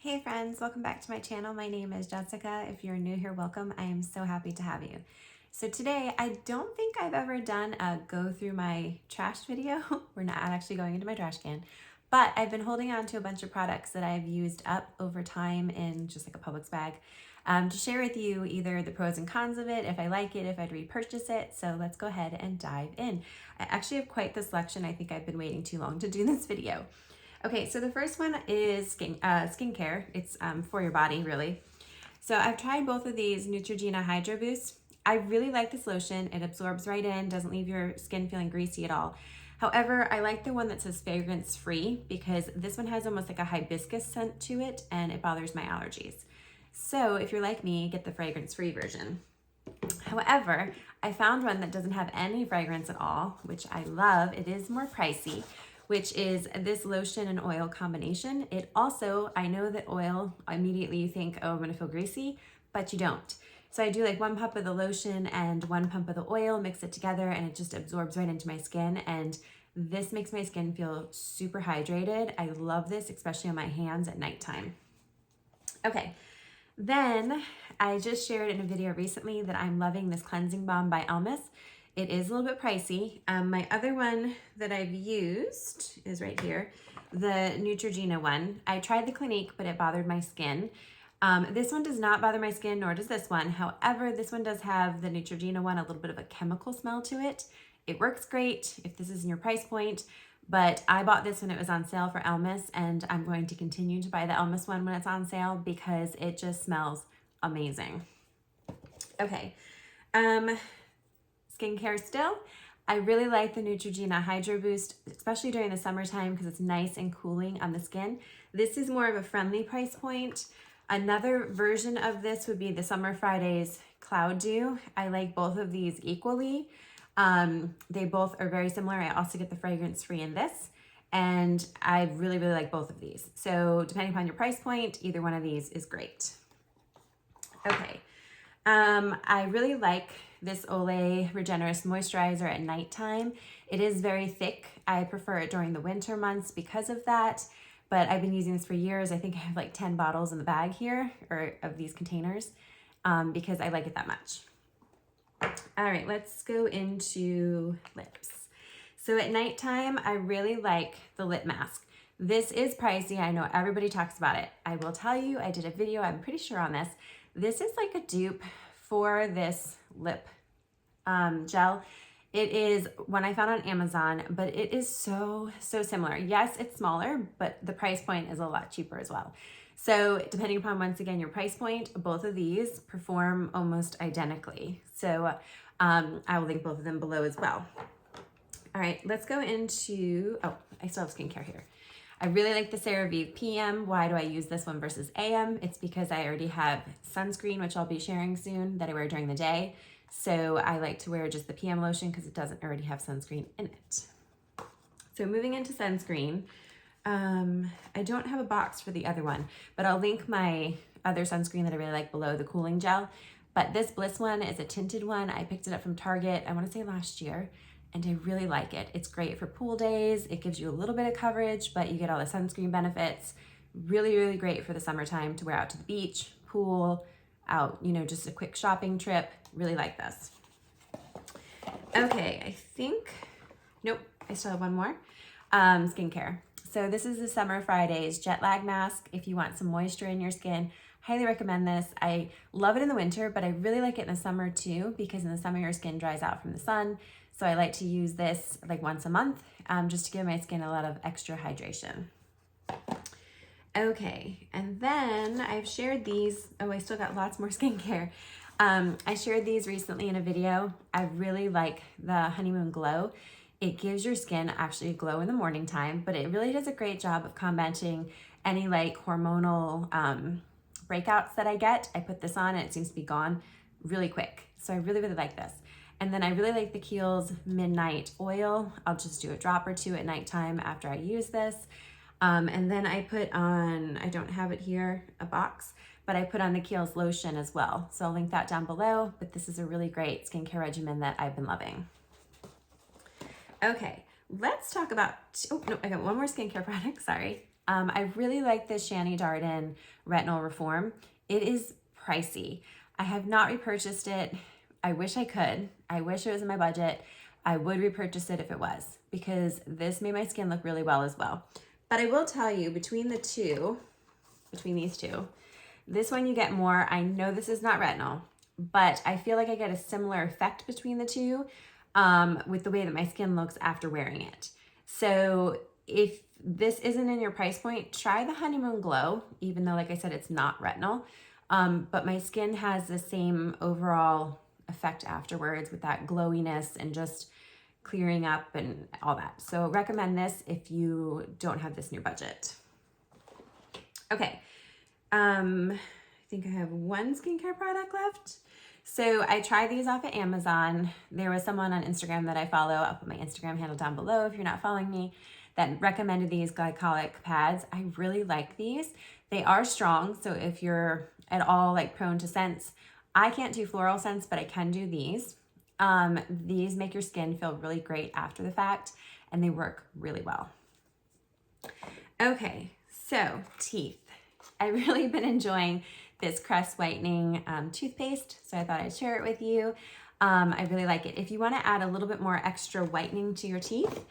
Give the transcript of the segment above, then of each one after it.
Hey friends, welcome back to my channel. My name is Jessica. If you're new here, welcome. I am so happy to have you. So today, I don't think I've ever done a go through my trash video. We're not actually going into my trash can, but I've been holding on to a bunch of products that I've used up over time in just like a Publix bag to share with you either the pros and cons of it, if I like it, if I'd repurchase it. So let's go ahead and dive in. I actually have quite the selection. I think I've been waiting too long to do this video. Okay, so the first one is skincare. It's for your body, really. So I've tried both of these Neutrogena Hydro Boost. I really like this lotion. It absorbs right in, doesn't leave your skin feeling greasy at all. However, I like the one that says fragrance free because this one has almost like a hibiscus scent to it and it bothers my allergies. So if you're like me, get the fragrance free version. However, I found one that doesn't have any fragrance at all, which I love. It is more pricey, which is this lotion and oil combination. It also, I know that oil, immediately you think, oh, I'm gonna feel greasy, but you don't. So I do like 1 pump of the lotion and 1 pump of the oil, mix it together, and it just absorbs right into my skin. And this makes my skin feel super hydrated. I love this, especially on my hands at nighttime. Okay, then I just shared in a video recently that I'm loving this cleansing balm by Elemis. It is a little bit pricey. My other one that I've used is right here, the Neutrogena one. I tried the Clinique, but it bothered my skin. This one does not bother my skin, nor does this one. However, this one does have, the Neutrogena one, a little bit of a chemical smell to it. It works great if this is in your price point, but I bought this when it was on sale for Elemis, and I'm going to continue to buy the Elemis one when it's on sale because it just smells amazing. Okay. Skincare still. I really like the Neutrogena Hydro Boost, especially during the summertime because it's nice and cooling on the skin. This is more of a friendly price point. Another version of this would be the Summer Fridays Cloud Dew. I like both of these equally. They both are very similar. I also get the fragrance free in this, and I really, really like both of these. So depending upon your price point, either one of these is great. Okay. I really like this Olay Regenerist Moisturizer at nighttime. It is very thick. I prefer it during the winter months because of that, but I've been using this for years. I think I have like 10 bottles in the bag here, or of these containers, because I like it that much. All right, let's go into lips. So at nighttime, I really like the lip mask. This is pricey. I know everybody talks about it. I will tell you, I did a video, I'm pretty sure on this. This is like a dupe for this lip gel. It is one I found on Amazon, but it is so similar. Yes, it's smaller, but the price point is a lot cheaper as well. So depending upon, once again, your price point, both of these perform almost identically. So I will link both of them below as well. All right, let's go into, oh, I still have skincare here. I really like the CeraVe PM. Why do I use this one versus AM? It's because I already have sunscreen, which I'll be sharing soon, that I wear during the day. So I like to wear just the PM lotion because it doesn't already have sunscreen in it. So moving into sunscreen, I don't have a box for the other one, but I'll link my other sunscreen that I really like below, the cooling gel. But this Bliss one is a tinted one. I picked it up from Target, I want to say last year, and I really like it. It's great for pool days. It gives you a little bit of coverage, but you get all the sunscreen benefits. Really, really great for the summertime to wear out to the beach, pool, out, you know, just a quick shopping trip. Really like this. Okay, I think, nope, I still have one more. Skincare. So this is the Summer Fridays Jet Lag Mask. If you want some moisture in your skin, highly recommend this. I love it in the winter, but I really like it in the summer too, because in the summer your skin dries out from the sun. So I like to use this like once a month, just to give my skin a lot of extra hydration. Okay, and then I've shared these. Oh, I still got lots more skincare. I shared these recently in a video. I really like the Honeymoon Glow. It gives your skin actually a glow in the morning time, but it really does a great job of combating any like hormonal breakouts that I get. I put this on and it seems to be gone really quick. So I really, really like this. And then I really like the Kiehls Midnight Oil. I'll just do a drop or two at nighttime after I use this. And then I put on, I don't have it here, a box, but I put on the Kiehls lotion as well. So I'll link that down below, but this is a really great skincare regimen that I've been loving. Okay, let's talk about, oh no, I got one more skincare product, sorry. I really like this Shani Darden Retinol Reform. It is pricey. I have not repurchased it. I wish I could. I wish it was in my budget. I would repurchase it if it was, because this made my skin look really well as well. But I will tell you, between these two, this one you get more. I know this is not retinol, but I feel like I get a similar effect between the two with the way that my skin looks after wearing it. So if this isn't in your price point, try the Honeymoon Glow, even though, like I said, it's not retinol. But my skin has the same overall effect afterwards with that glowiness and just clearing up and all that. So recommend this if you don't have this in your budget. Okay. I think I have one skincare product left. So I tried these off at Amazon. There was someone on Instagram that I follow. I'll put my Instagram handle down below if you're not following me, that recommended these Glycolic pads. I really like these. They are strong, so if you're at all like prone to scents, I can't do floral scents, but I can do these. These make your skin feel really great after the fact, and they work really well. Okay, so teeth. I've really been enjoying this Crest whitening toothpaste, so I thought I'd share it with you. I really like it. If you want to add a little bit more extra whitening to your teeth,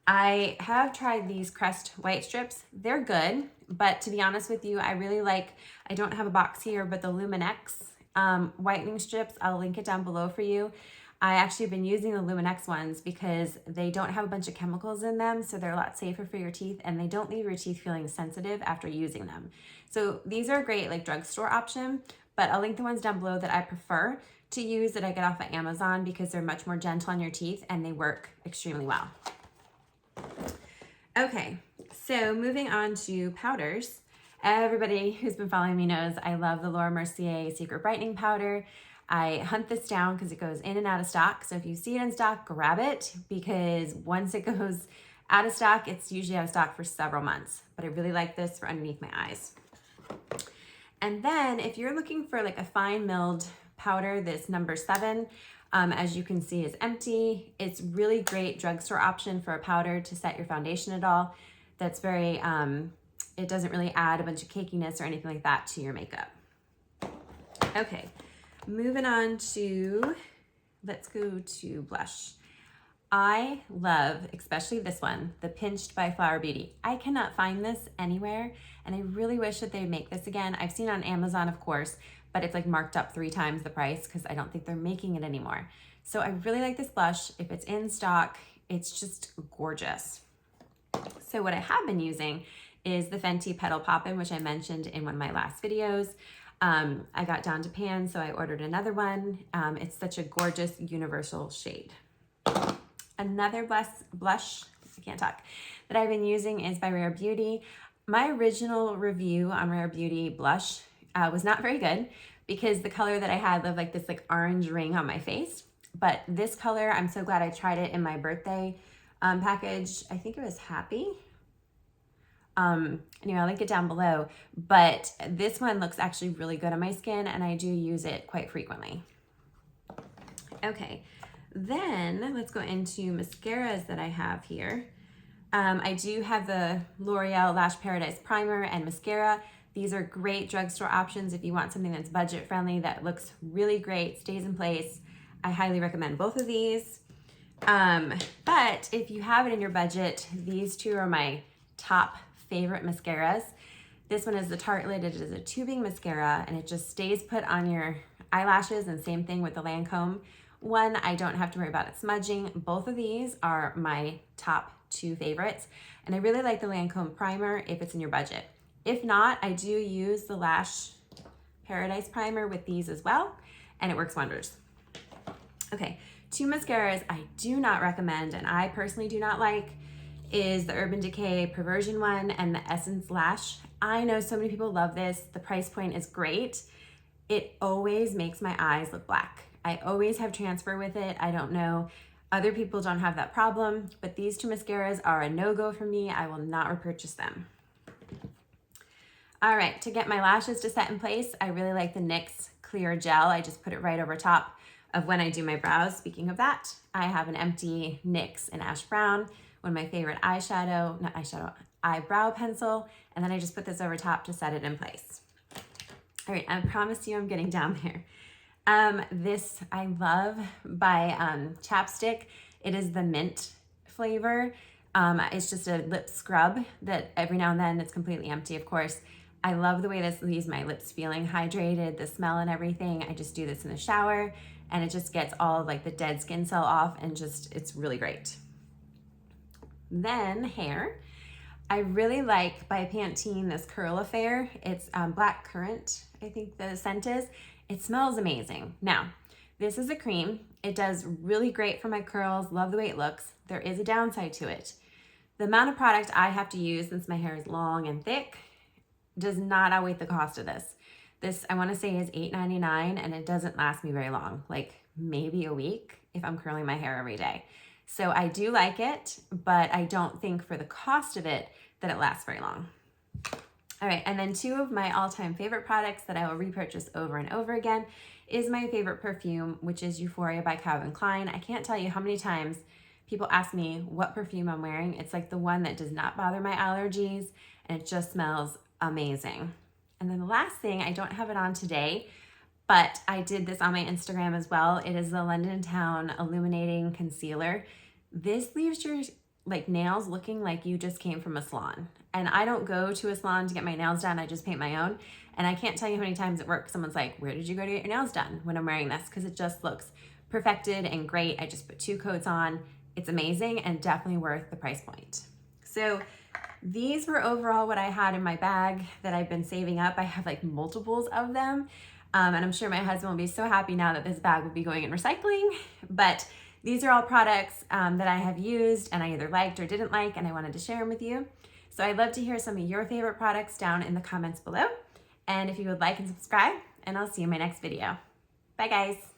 I have tried these Crest whitestrips. They're good, but to be honest with you, I really like, I don't have a box here, but the Lumineux whitening strips, I'll link it down below for you. I actually have been using the Lumineux ones because they don't have a bunch of chemicals in them, so they're a lot safer for your teeth, and they don't leave your teeth feeling sensitive after using them. So these are a great like drugstore option, but I'll link the ones down below that I prefer to use that I get off of Amazon because they're much more gentle on your teeth and they work extremely well. Okay, so moving on to powders. Everybody who's been following me knows I love the Laura Mercier Secret Brightening Powder. I hunt this down because it goes in and out of stock. So if you see it in stock, grab it, because once it goes out of stock, it's usually out of stock for several months. But I really like this for underneath my eyes. And then if you're looking for like a fine milled powder, this number 7, as you can see, is empty. It's really great drugstore option for a powder to set your foundation at all. That's very, it doesn't really add a bunch of cakiness or anything like that to your makeup. Okay, moving on to, let's go to blush. I love, especially this one, the Pinched by Flower Beauty. I cannot find this anywhere, and I really wish that they'd make this again. I've seen it on Amazon, of course, but it's like marked up 3 times the price because I don't think they're making it anymore. So I really like this blush. If it's in stock, it's just gorgeous. So what I have been using is the Fenty Petal Poppin', which I mentioned in one of my last videos. I got down to pan, so I ordered another one. It's such a gorgeous universal shade. Another blush, I can't talk, that I've been using is by Rare Beauty. My original review on Rare Beauty blush was not very good because the color that I had looked like this like orange ring on my face. But this color, I'm so glad I tried it in my birthday package. I think it was Happy. Anyway, I'll link it down below, but this one looks actually really good on my skin and I do use it quite frequently. Okay, then let's go into mascaras that I have here. I do have the L'Oreal Lash Paradise Primer and Mascara. These are great drugstore options if you want something that's budget friendly, that looks really great, stays in place. I highly recommend both of these. But if you have it in your budget, these two are my top favorite mascaras. This one is the Tartelette. It is a tubing mascara and it just stays put on your eyelashes, and same thing with the Lancome one. I don't have to worry about it smudging. Both of these are my top 2 favorites, and I really like the Lancome primer if it's in your budget. If not, I do use the Lash Paradise Primer with these as well, and it works wonders. Okay, 2 mascaras I do not recommend, and I personally do not like, is the Urban Decay Perversion one and the Essence Lash. I know so many people love this. The price point is great. It always makes my eyes look black. I always have transfer with it. I don't know, other people don't have that problem, but these 2 mascaras are a no-go for me. I will not repurchase them. All right, to get my lashes to set in place, I really like the NYX Clear Gel. I just put it right over top of when I do my brows. Speaking of that, I have an empty NYX in Ash Brown, one of my favorite eyebrow pencil, and then I just put this over top to set it in place. All right, I promise you I'm getting down there. This I love by Chapstick. It is the mint flavor. It's just a lip scrub that every now and then, it's completely empty, of course. I love the way this leaves my lips feeling hydrated, the smell and everything. I just do this in the shower and it just gets all of like the dead skin cell off, and just, it's really great. Then hair. I really like by Pantene this Curl Affair. It's Black Currant, I think the scent is. It smells amazing. Now, this is a cream. It does really great for my curls. Love the way it looks. There is a downside to it. The amount of product I have to use, since my hair is long and thick, does not outweigh the cost of this. This, I want to say, is $8.99, and it doesn't last me very long, like maybe a week if I'm curling my hair every day. So I do like it, but I don't think for the cost of it that it lasts very long. All right, and then two of my all-time favorite products that I will repurchase over and over again is my favorite perfume, which is Euphoria by Calvin Klein. I can't tell you how many times people ask me what perfume I'm wearing. It's like the one that does not bother my allergies, and it just smells amazing. And then the last thing, I don't have it on today, but I did this on my Instagram as well. It is the London Town Illuminating Concealer. This leaves your like nails looking like you just came from a salon. And I don't go to a salon to get my nails done. I just paint my own. And I can't tell you how many times at work someone's like, where did you go to get your nails done when I'm wearing this? Because it just looks perfected and great. I just put 2 coats on. It's amazing and definitely worth the price point. So these were overall what I had in my bag that I've been saving up. I have like multiples of them. And I'm sure my husband will be so happy now that this bag will be going in recycling. But these are all products that I have used and I either liked or didn't like, and I wanted to share them with you. So I'd love to hear some of your favorite products down in the comments below. And if you would like and subscribe, and I'll see you in my next video. Bye guys.